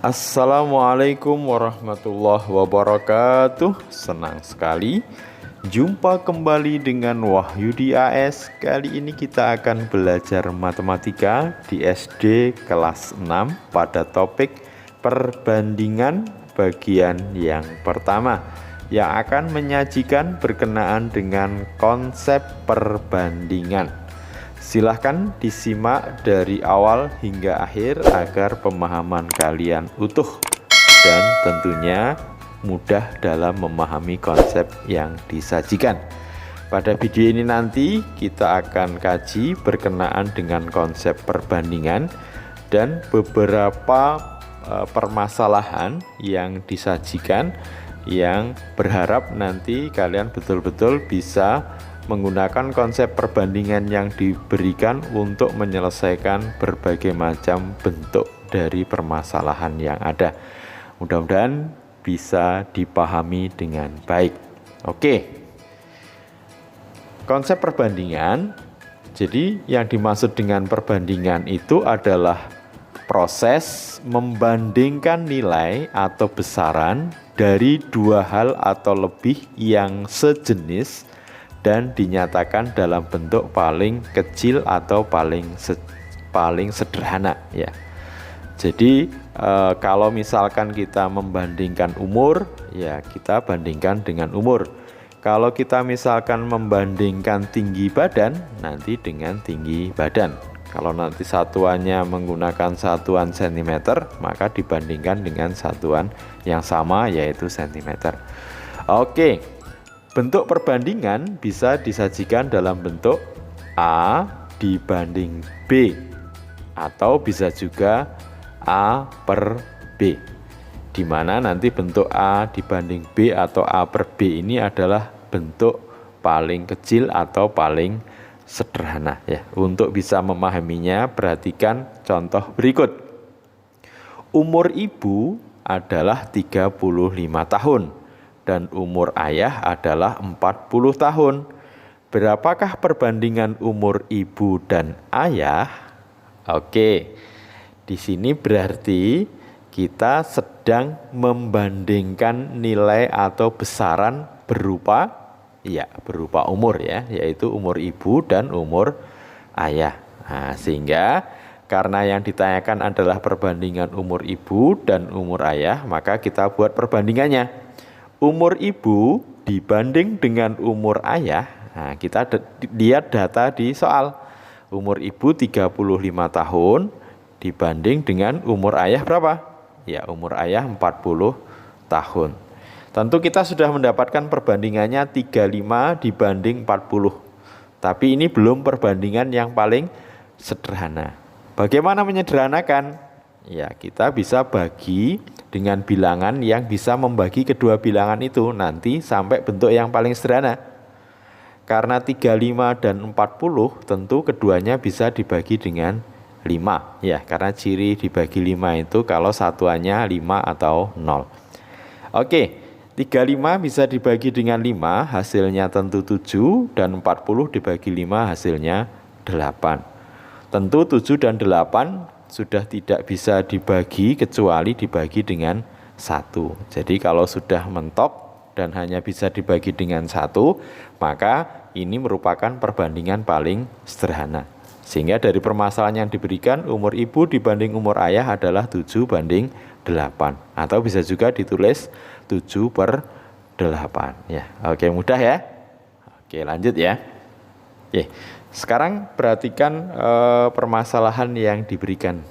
Assalamualaikum warahmatullahi wabarakatuh. Senang sekali jumpa kembali dengan Wahyudi AS. Kali ini kita akan belajar matematika di SD kelas 6 pada topik perbandingan bagian yang pertama, yang akan menyajikan berkenaan dengan konsep perbandingan. Silahkan disimak dari awal hingga akhir agar pemahaman kalian utuh dan tentunya mudah dalam memahami konsep yang disajikan. Pada video ini nanti kita akan kaji berkenaan dengan konsep perbandingan dan beberapa permasalahan yang disajikan, yang berharap nanti kalian betul-betul bisa menggunakan konsep perbandingan yang diberikan untuk menyelesaikan berbagai macam bentuk dari permasalahan yang ada. Mudah-mudahan bisa dipahami dengan baik. Oke, konsep perbandingan, jadi yang dimaksud dengan perbandingan itu adalah proses membandingkan nilai atau besaran dari dua hal atau lebih yang sejenis dan dinyatakan dalam bentuk paling kecil atau paling sederhana, ya. Jadi kalau misalkan kita membandingkan umur, ya kita bandingkan dengan umur. Kalau kita misalkan membandingkan tinggi badan, nanti dengan tinggi badan. Kalau nanti satuannya menggunakan satuan cm, maka dibandingkan dengan satuan yang sama, yaitu cm. Oke. Bentuk perbandingan bisa disajikan dalam bentuk A dibanding B, atau bisa juga A per B, di mana nanti bentuk A dibanding B atau A per B ini adalah bentuk paling kecil atau paling sederhana, ya. Untuk bisa memahaminya, perhatikan contoh berikut. Umur ibu adalah 35 tahun dan umur ayah adalah 40 tahun. Berapakah perbandingan umur ibu dan ayah? Oke, di sini berarti kita sedang membandingkan nilai atau besaran berupa umur, ya, yaitu umur ibu dan umur ayah. Nah, sehingga karena yang ditanyakan adalah perbandingan umur ibu dan umur ayah, maka kita buat perbandingannya. Umur ibu dibanding dengan umur ayah. Nah, kita lihat data di soal. Umur ibu 35 tahun dibanding dengan umur ayah berapa? Ya, umur ayah 40 tahun. Tentu kita sudah mendapatkan perbandingannya 35 dibanding 40. Tapi ini belum perbandingan yang paling sederhana. Bagaimana menyederhanakan? Ya, kita bisa bagi dengan bilangan yang bisa membagi kedua bilangan itu nanti sampai bentuk yang paling sederhana. Karena 35 dan 40 tentu keduanya bisa dibagi dengan 5, ya, karena ciri dibagi 5 itu kalau satuannya 5 atau 0. Oke, 35 bisa dibagi dengan 5, hasilnya tentu 7, dan 40 dibagi 5 hasilnya 8. Tentu 7 dan 8 sudah tidak bisa dibagi kecuali dibagi dengan 1. Jadi kalau sudah mentok dan hanya bisa dibagi dengan 1, maka ini merupakan perbandingan paling sederhana. Sehingga dari permasalahan yang diberikan, umur ibu dibanding umur ayah adalah 7 banding 8. Atau bisa juga ditulis 7 per 8. Ya, oke, mudah ya. Oke, lanjut ya. Oke. Sekarang perhatikan permasalahan yang diberikan.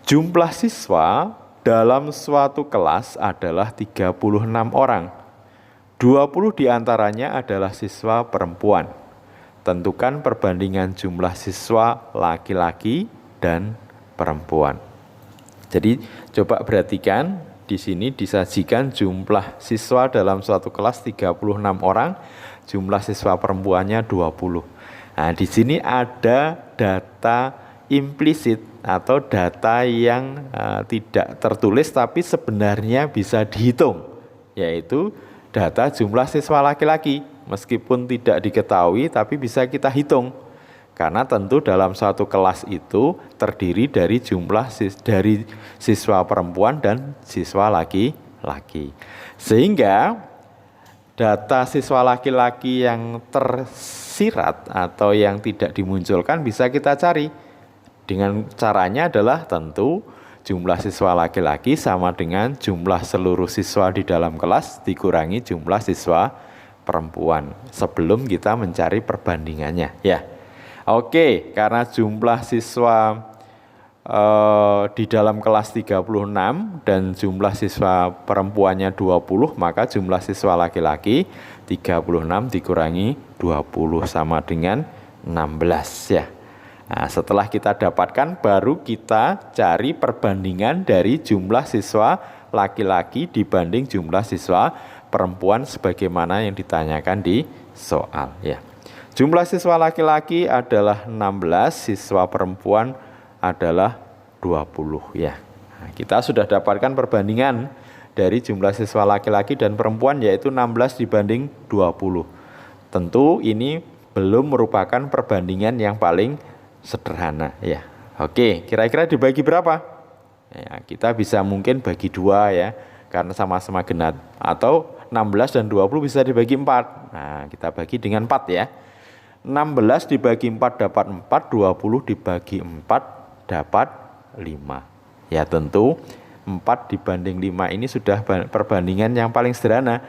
Jumlah siswa dalam suatu kelas adalah 36 orang. 20 diantaranya adalah siswa perempuan. Tentukan perbandingan jumlah siswa laki-laki dan perempuan. Jadi coba perhatikan, di sini disajikan jumlah siswa dalam suatu kelas 36 orang, jumlah siswa perempuannya 20. Nah, di sini ada data implisit atau data yang tidak tertulis tapi sebenarnya bisa dihitung, yaitu data jumlah siswa laki-laki. Meskipun tidak diketahui tapi bisa kita hitung. Karena tentu dalam suatu kelas itu terdiri dari dari siswa perempuan dan siswa laki-laki. Sehingga data siswa laki-laki yang tersirat atau yang tidak dimunculkan bisa kita cari. Dengan caranya adalah tentu jumlah siswa laki-laki sama dengan jumlah seluruh siswa di dalam kelas dikurangi jumlah siswa perempuan sebelum kita mencari perbandingannya, ya. Oke, karena jumlah siswa di dalam kelas 36 dan jumlah siswa perempuannya 20, maka jumlah siswa laki-laki 36 dikurangi 20 sama dengan 16, ya. Nah, setelah kita dapatkan baru kita cari perbandingan dari jumlah siswa laki-laki dibanding jumlah siswa perempuan sebagaimana yang ditanyakan di soal, ya. Jumlah siswa laki-laki adalah 16, siswa perempuan adalah 20, ya. Nah, kita sudah dapatkan perbandingan dari jumlah siswa laki-laki dan perempuan yaitu 16 dibanding 20. Tentu ini belum merupakan perbandingan yang paling sederhana, ya. Oke, kira-kira dibagi berapa? Ya, kita bisa mungkin bagi 2, ya, karena sama-sama genap. Atau 16 dan 20 bisa dibagi 4. Nah, kita bagi dengan 4, ya. 16 dibagi 4 dapat 4, 20 dibagi 4 dapat 5. Ya, tentu 4 dibanding 5 ini sudah perbandingan yang paling sederhana.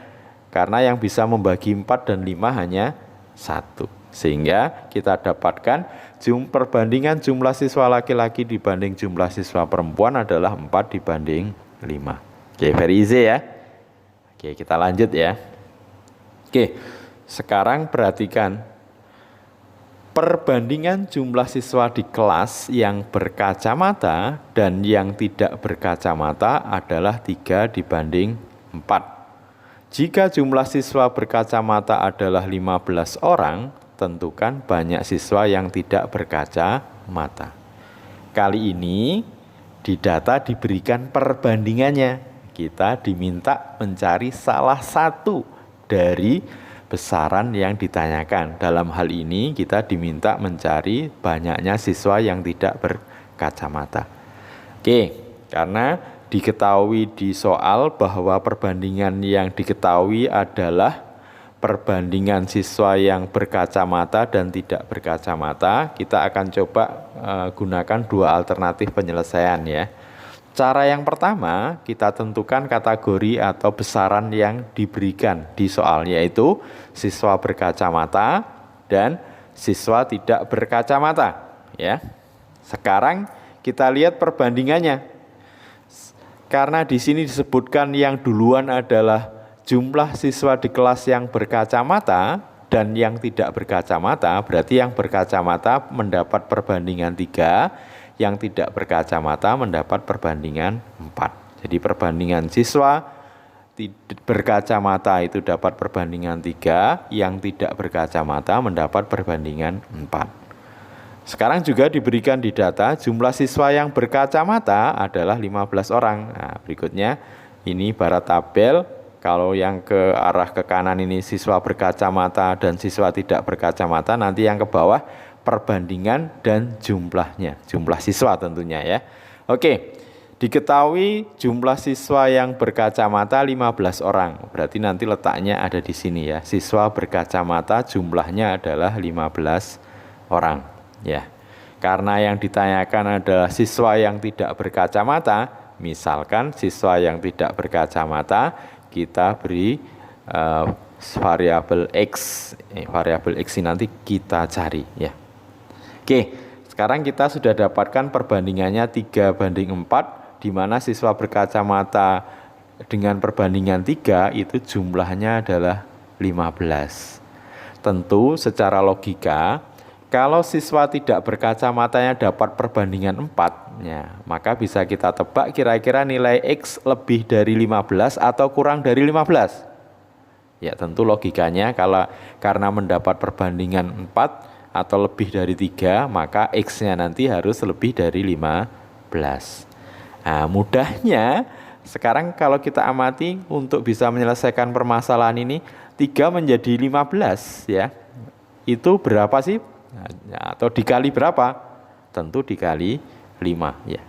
Karena yang bisa membagi 4 dan 5 hanya 1. Sehingga kita dapatkan perbandingan jumlah siswa laki-laki dibanding jumlah siswa perempuan adalah 4 dibanding 5. Oke, very easy, ya. Oke, kita lanjut, ya. Oke, sekarang perhatikan perbandingan jumlah siswa di kelas yang berkacamata dan yang tidak berkacamata adalah 3 dibanding 4. Jika jumlah siswa berkacamata adalah 15 orang, tentukan banyak siswa yang tidak berkacamata. Kali ini di data diberikan perbandingannya. Kita diminta mencari salah satu dari besaran yang ditanyakan. Dalam hal ini kita diminta mencari banyaknya siswa yang tidak berkacamata. Oke, karena diketahui di soal bahwa perbandingan yang diketahui adalah perbandingan siswa yang berkacamata dan tidak berkacamata, kita akan coba gunakan 2 alternatif penyelesaian, ya. Cara yang pertama, kita tentukan kategori atau besaran yang diberikan di soal, yaitu siswa berkacamata dan siswa tidak berkacamata, ya. Sekarang kita lihat perbandingannya. Karena di sini disebutkan yang duluan adalah jumlah siswa di kelas yang berkacamata dan yang tidak berkacamata, berarti yang berkacamata mendapat perbandingan 3, yang tidak berkacamata mendapat perbandingan 4. Jadi perbandingan siswa berkacamata itu dapat perbandingan 3, yang tidak berkacamata mendapat perbandingan 4. Sekarang juga diberikan di data jumlah siswa yang berkacamata adalah 15 orang. Nah, berikutnya ini barat tabel. Kalau yang ke arah ke kanan ini siswa berkacamata dan siswa tidak berkacamata, nanti yang ke bawah perbandingan dan jumlahnya, jumlah siswa tentunya, ya. Oke, diketahui jumlah siswa yang berkacamata 15 orang. Berarti nanti letaknya ada di sini, ya. Siswa berkacamata jumlahnya adalah 15 orang, ya. Karena yang ditanyakan adalah siswa yang tidak berkacamata, misalkan siswa yang tidak berkacamata kita beri variabel X. Variabel X ini nanti kita cari, ya. Oke, sekarang kita sudah dapatkan perbandingannya 3 banding 4, di mana siswa berkacamata dengan perbandingan 3 itu jumlahnya adalah 15. Tentu secara logika, kalau siswa tidak berkacamatanya dapat perbandingan 4, ya, maka bisa kita tebak kira-kira nilai X lebih dari 15 atau kurang dari 15. Ya, tentu logikanya karena mendapat perbandingan 4 atau lebih dari 3, maka X-nya nanti harus lebih dari 15. Nah, mudahnya sekarang kalau kita amati untuk bisa menyelesaikan permasalahan ini, 3 menjadi 15, ya. Itu berapa sih atau dikali berapa? Tentu dikali 5 ya.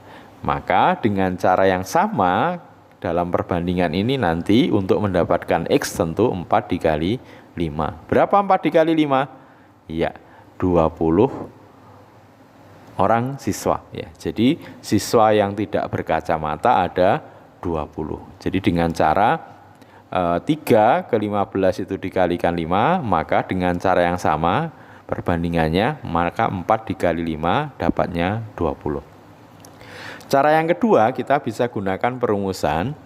Maka dengan cara yang sama dalam perbandingan ini nanti untuk mendapatkan X tentu 4 dikali 5. Berapa 4 dikali 5? Ya, 20 orang siswa ya. Jadi siswa yang tidak berkacamata ada 20. Jadi dengan cara 3 ke 15 itu dikalikan 5, maka dengan cara yang sama perbandingannya, maka 4 dikali 5 dapatnya 20. Cara yang kedua, kita bisa gunakan perumusan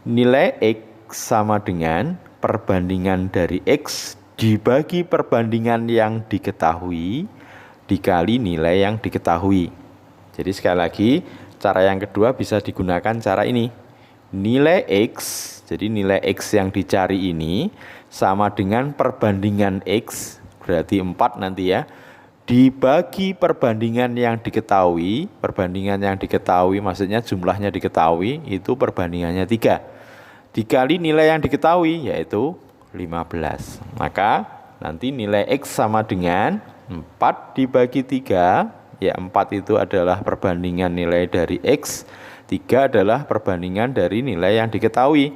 nilai X sama dengan perbandingan dari X dibagi perbandingan yang diketahui dikali nilai yang diketahui. Jadi sekali lagi, cara yang kedua bisa digunakan cara ini. Nilai X, jadi nilai X yang dicari ini sama dengan perbandingan X, berarti 4 nanti ya, dibagi perbandingan yang diketahui. Perbandingan yang diketahui maksudnya jumlahnya diketahui, itu perbandingannya 3 dikali nilai yang diketahui yaitu 15. Maka nanti nilai X sama dengan 4 dibagi 3, ya 4 itu adalah perbandingan nilai dari X, 3 adalah perbandingan dari nilai yang diketahui,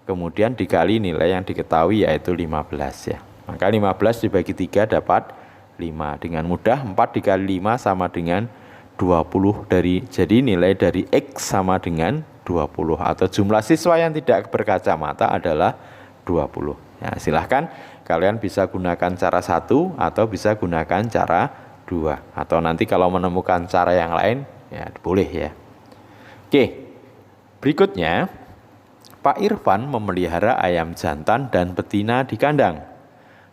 kemudian dikali nilai yang diketahui yaitu 15 ya. Maka 15 dibagi 3 dapat 5. Dengan mudah 4 dikali 5 sama dengan 20 jadi nilai dari X sama dengan 20 atau jumlah siswa yang tidak berkacamata adalah 20. Ya, silahkan kalian bisa gunakan cara 1 atau bisa gunakan cara 2. Atau nanti kalau menemukan cara yang lain ya boleh ya. Oke, berikutnya Pak Irfan memelihara ayam jantan dan betina di kandang.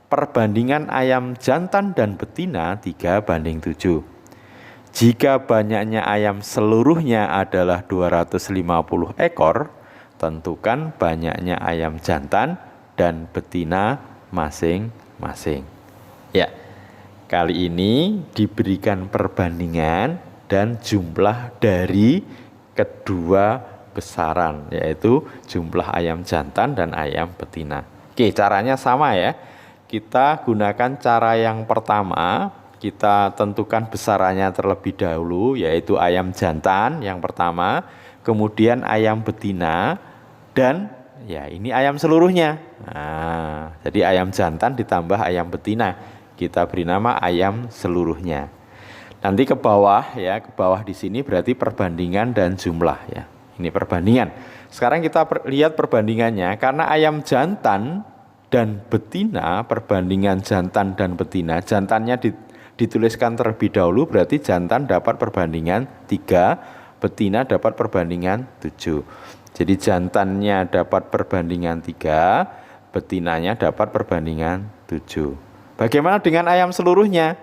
Perbandingan ayam jantan dan betina 3:7. Jika banyaknya ayam seluruhnya adalah 250 ekor, tentukan banyaknya ayam jantan dan betina masing-masing. Ya, kali ini diberikan perbandingan dan jumlah dari kedua besaran, yaitu jumlah ayam jantan dan ayam betina. Oke, caranya sama ya. Kita gunakan cara yang pertama, kita tentukan besarannya terlebih dahulu, yaitu ayam jantan yang pertama, kemudian ayam betina, dan ya ini ayam seluruhnya. Nah, jadi ayam jantan ditambah ayam betina, kita beri nama ayam seluruhnya. Nanti ke bawah ya, ke bawah di sini berarti perbandingan dan jumlah ya. Ini perbandingan. Sekarang kita lihat perbandingannya, karena ayam jantan dan betina, perbandingan jantan dan betina, jantannya dituliskan terlebih dahulu, berarti jantan dapat perbandingan 3, betina dapat perbandingan 7. Jadi jantannya dapat perbandingan 3, betinanya dapat perbandingan 7. Bagaimana dengan ayam seluruhnya?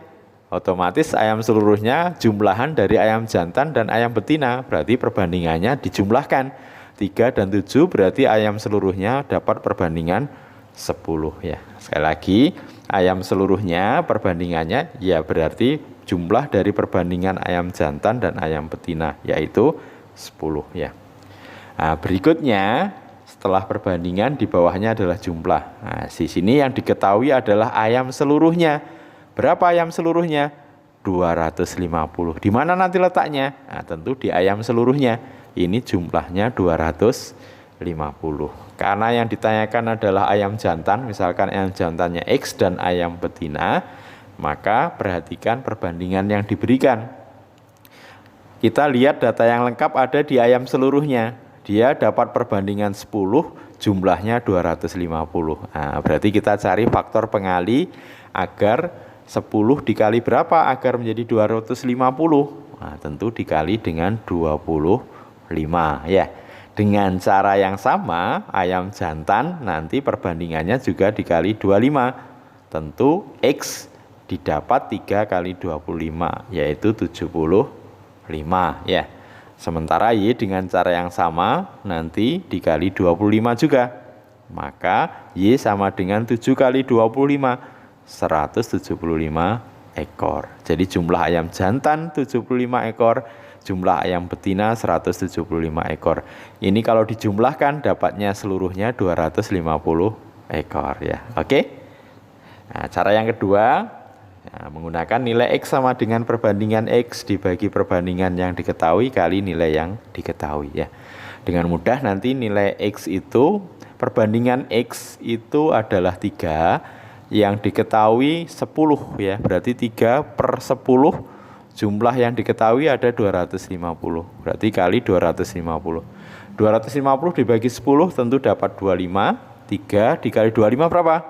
Otomatis ayam seluruhnya jumlahan dari ayam jantan dan ayam betina, berarti perbandingannya dijumlahkan. 3 dan 7 berarti ayam seluruhnya dapat perbandingan 10 ya. Sekali lagi, ayam seluruhnya perbandingannya ya berarti jumlah dari perbandingan ayam jantan dan ayam betina, yaitu 10 ya. Nah, berikutnya setelah perbandingan di bawahnya adalah jumlah. Nah, di sini yang diketahui adalah ayam seluruhnya. Berapa ayam seluruhnya? 250. Di mana nanti letaknya? Nah, tentu di ayam seluruhnya. Ini jumlahnya 250. Karena yang ditanyakan adalah ayam jantan, misalkan ayam jantannya X dan ayam betina, maka perhatikan perbandingan yang diberikan. Kita lihat data yang lengkap ada di ayam seluruhnya. Dia dapat perbandingan 10, jumlahnya 250. Nah, berarti kita cari faktor pengali agar 10 dikali berapa agar menjadi 250. Nah, tentu dikali dengan 25 ya. Dengan cara yang sama, ayam jantan nanti perbandingannya juga dikali 25. Tentu X didapat 3 kali 25, yaitu 75 ya. Sementara Y dengan cara yang sama nanti dikali 25 juga. Maka Y sama dengan 7 kali 25, 175 ekor. Jadi jumlah ayam jantan 75 ekor, jumlah ayam betina 175 ekor. Ini kalau dijumlahkan dapatnya seluruhnya 250 ekor ya. Oke. Nah, cara yang kedua, Nah, menggunakan nilai X sama dengan perbandingan X dibagi perbandingan yang diketahui kali nilai yang diketahui ya. Dengan mudah nanti nilai X itu, perbandingan X itu adalah 3, yang diketahui 10 ya. Berarti 3 per 10, jumlah yang diketahui ada 250. Berarti kali 250. 250 dibagi 10 tentu dapat 25. 3 dikali 25 berapa?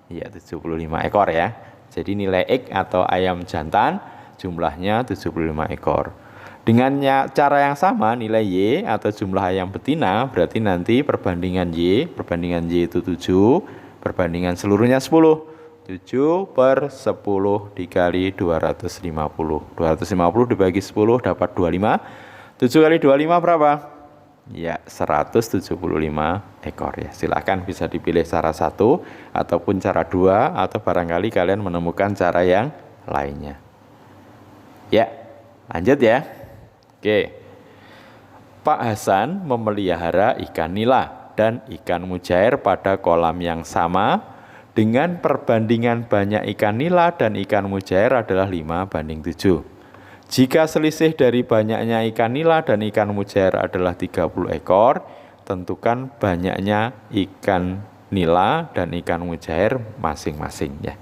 Iya, 75 ekor ya. Jadi nilai X atau ayam jantan jumlahnya 75 ekor. Dengan cara yang sama nilai Y atau jumlah ayam betina berarti nanti perbandingan Y itu 7, perbandingan seluruhnya 10. 7 per 10 dikali 250. 250 dibagi 10 dapat 25. 7 kali 25 berapa? Ya, 175 ekor ya. Silakan bisa dipilih cara 1 ataupun cara 2 atau barangkali kalian menemukan cara yang lainnya. Ya, lanjut ya. Oke. Pak Hasan memelihara ikan nila dan ikan mujair pada kolam yang sama dengan perbandingan banyak ikan nila dan ikan mujair adalah 5:7. Jika selisih dari banyaknya ikan nila dan ikan mujair adalah 30 ekor, tentukan banyaknya ikan nila dan ikan mujair masing-masing ya.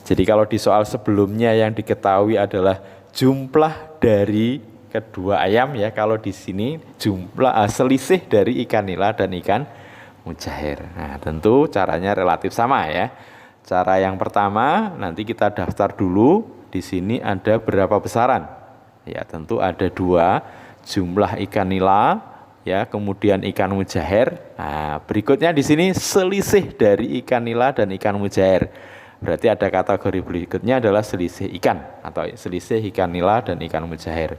Jadi kalau di soal sebelumnya yang diketahui adalah jumlah dari kedua ayam ya, kalau di sini jumlah selisih dari ikan nila dan ikan mujair. Nah, tentu caranya relatif sama ya. Cara yang pertama nanti kita daftar dulu. Di sini ada berapa besaran? Ya, tentu ada 2, jumlah ikan nila ya, kemudian ikan mujair. Nah, berikutnya di sini selisih dari ikan nila dan ikan mujair. Berarti ada kategori berikutnya adalah selisih ikan atau selisih ikan nila dan ikan mujair.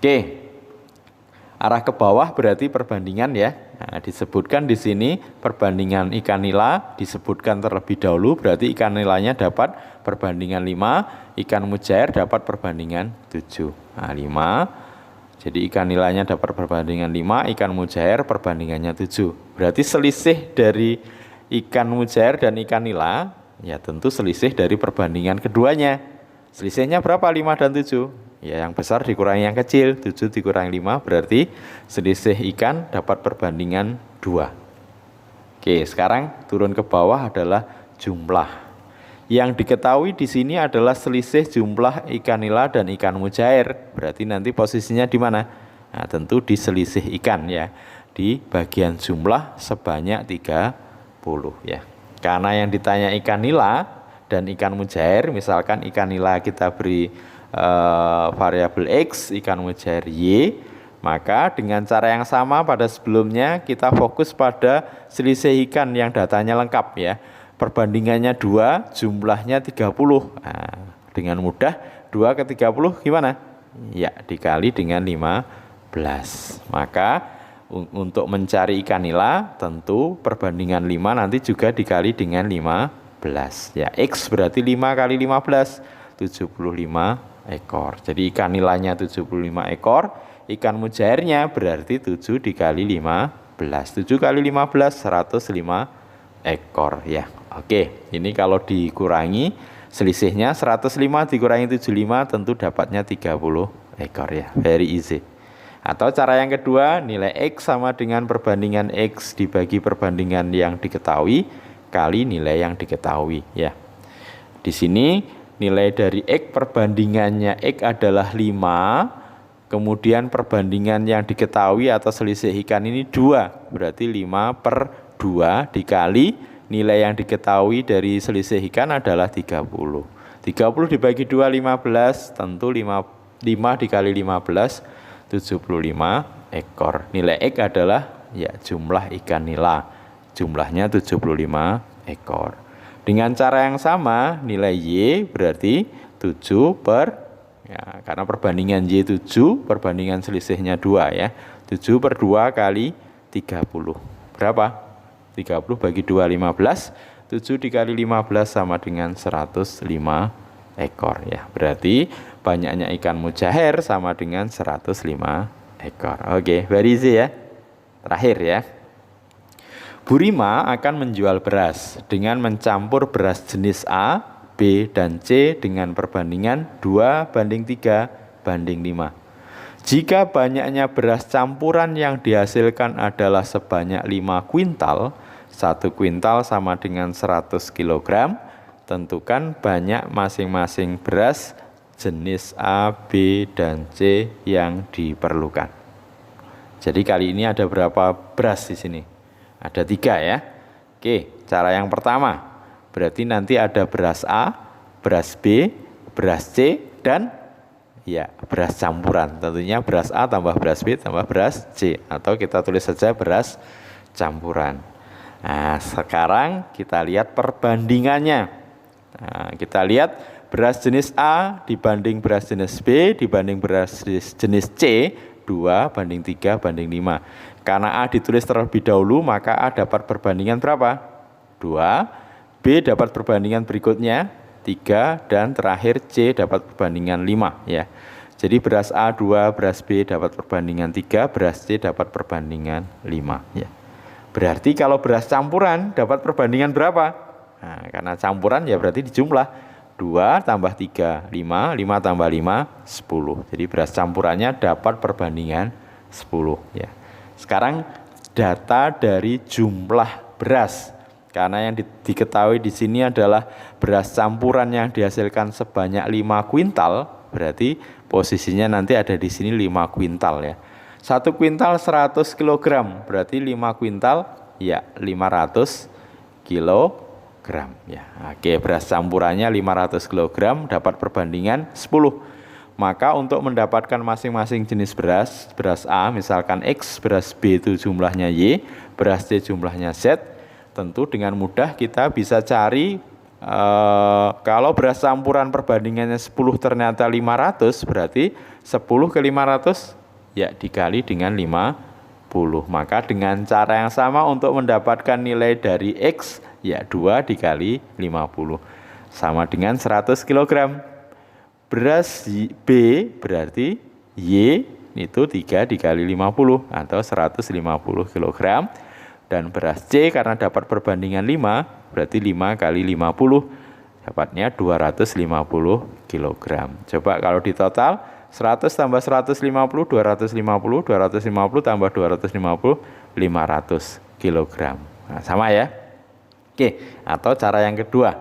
Oke. Arah ke bawah berarti perbandingan ya. Nah, disebutkan di sini perbandingan ikan nila disebutkan terlebih dahulu, berarti ikan nilanya dapat perbandingan 5, ikan mujair dapat perbandingan 7. Nah, 5. Jadi ikan nilanya dapat perbandingan 5, ikan mujair perbandingannya 7. Berarti selisih dari ikan mujair dan ikan nila ya tentu selisih dari perbandingan keduanya. Selisihnya berapa? 5 dan 7. Ya, yang besar dikurangi yang kecil, 7 dikurangi 5 berarti selisih ikan dapat perbandingan 2. Oke, sekarang turun ke bawah adalah jumlah. Yang diketahui di sini adalah selisih jumlah ikan nila dan ikan mujair. Berarti nanti posisinya di mana? Nah, tentu di selisih ikan ya. Di bagian jumlah sebanyak 30 ya. Karena yang ditanya ikan nila dan ikan mujair, misalkan ikan nila kita beri variabel X, ikan mujair Y, maka dengan cara yang sama pada sebelumnya kita fokus pada selisih ikan yang datanya lengkap ya. Perbandingannya 2, jumlahnya 30. Nah, dengan mudah 2 ke 30 gimana? Ya, dikali dengan 15. Maka untuk mencari ikan nila tentu perbandingan 5 nanti juga dikali dengan 15. Ya, X berarti 5 kali 15, 75 ekor. Jadi ikan nilanya 75 ekor, ikan mujairnya berarti 7 dikali 15. 7 kali 15, 105 ekor ya. Oke, ini kalau dikurangi selisihnya 105 dikurangi 75 tentu dapatnya 30 ekor ya. Very easy. Atau cara yang kedua, nilai X sama dengan perbandingan X dibagi perbandingan yang diketahui kali nilai yang diketahui ya. Di sini nilai dari X perbandingannya X adalah 5, kemudian perbandingan yang diketahui atau selisih ikan ini 2, berarti 5/2 dikali nilai yang diketahui dari selisih ikan adalah 30. 30 dibagi 2, 15, tentu 5 dikali 15, 75 ekor. Nilai X adalah ya jumlah ikan nila, jumlahnya 75 ekor. Dengan cara yang sama, nilai Y berarti 7 ya, karena perbandingan Y 7, perbandingan selisihnya 2 ya. 7/2 kali 30. Berapa? 30 bagi 2, 15. 7 dikali 15 sama dengan 105 ekor ya. Berarti banyaknya ikan mujair sama dengan 105 ekor. Oke, very easy ya. Terakhir ya. Bu Rima akan menjual beras dengan mencampur beras jenis A B, dan C dengan perbandingan 2:3:5. Jika banyaknya beras campuran yang dihasilkan adalah sebanyak 5 kuintal, 1 kuintal sama dengan 100 kg, tentukan banyak masing-masing beras jenis A, B, dan C yang diperlukan. Jadi kali ini ada berapa beras di sini? Ada 3 ya. Oke, cara yang pertama. Berarti nanti ada beras A, beras B, beras C, dan ya beras campuran. Tentunya beras A tambah beras B tambah beras C. Atau kita tulis saja beras campuran. Nah, sekarang kita lihat perbandingannya. Nah, kita lihat beras jenis A dibanding beras jenis B dibanding beras jenis C, 2:3:5. Karena A ditulis terlebih dahulu, maka A dapat perbandingan berapa? 2. B dapat perbandingan berikutnya 3, dan terakhir C dapat perbandingan 5 ya. Jadi beras A 2, beras B dapat perbandingan 3, beras C dapat perbandingan 5 ya. Berarti kalau beras campuran dapat perbandingan berapa? Nah, karena campuran ya berarti dijumlah 2 tambah 3, 5, 5 tambah 5, 10. Jadi beras campurannya dapat perbandingan 10 ya. Sekarang data dari jumlah beras. Karena yang diketahui di sini adalah beras campuran yang dihasilkan sebanyak 5 kuintal, berarti posisinya nanti ada di sini 5 kuintal ya. 1 kuintal 100 kg, berarti 5 kuintal ya 500 kg ya. Oke, beras campurannya 500 kg dapat perbandingan 10. Maka untuk mendapatkan masing-masing jenis beras, beras A misalkan X, beras B itu jumlahnya Y, beras C jumlahnya Z, tentu dengan mudah kita bisa cari kalau beras campuran perbandingannya 10 ternyata 500, berarti 10 ke 500 ya dikali dengan 50. Maka dengan cara yang sama untuk mendapatkan nilai dari X ya 2 dikali 50 sama dengan 100 kg. Beras B berarti Y itu 3 dikali 50 atau 150 kg. Dan beras C karena dapat perbandingan 5, berarti 5 kali 50, dapatnya 250 kg. Coba kalau di total, 100 tambah 150, 250, 250 tambah 250, 500 kg. Nah, sama ya? Oke, atau cara yang kedua.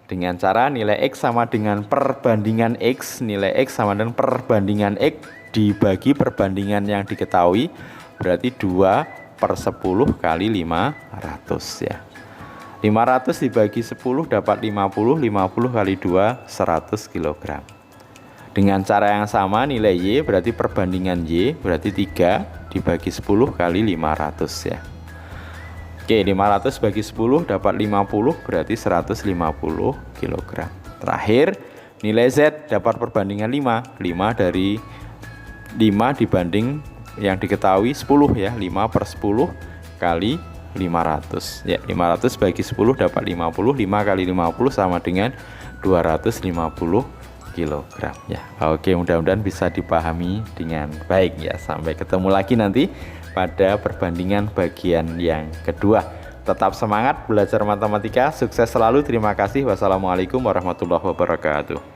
Dengan cara nilai X sama dengan perbandingan X, nilai X sama dengan perbandingan X dibagi perbandingan yang diketahui, berarti 2/10 kali 500 ya. 500 dibagi 10 dapat 50, 50 kali 2 100 kg. Dengan cara yang sama nilai Y berarti perbandingan Y berarti 3 dibagi 10 kali 500 ya. Oke, 500 bagi 10 dapat 50 berarti 150 kg. Terakhir nilai Z dapat perbandingan 5. 5 dari 5 dibanding yang diketahui 10 ya, 5/10 kali 500 ya. 500 bagi 10 dapat 50, 5 kali 50 sama dengan 250 kg ya. Oke, mudah-mudahan bisa dipahami dengan baik ya. Sampai ketemu lagi nanti pada perbandingan bagian yang kedua. Tetap semangat belajar matematika, sukses selalu, terima kasih. Wassalamualaikum warahmatullahi wabarakatuh.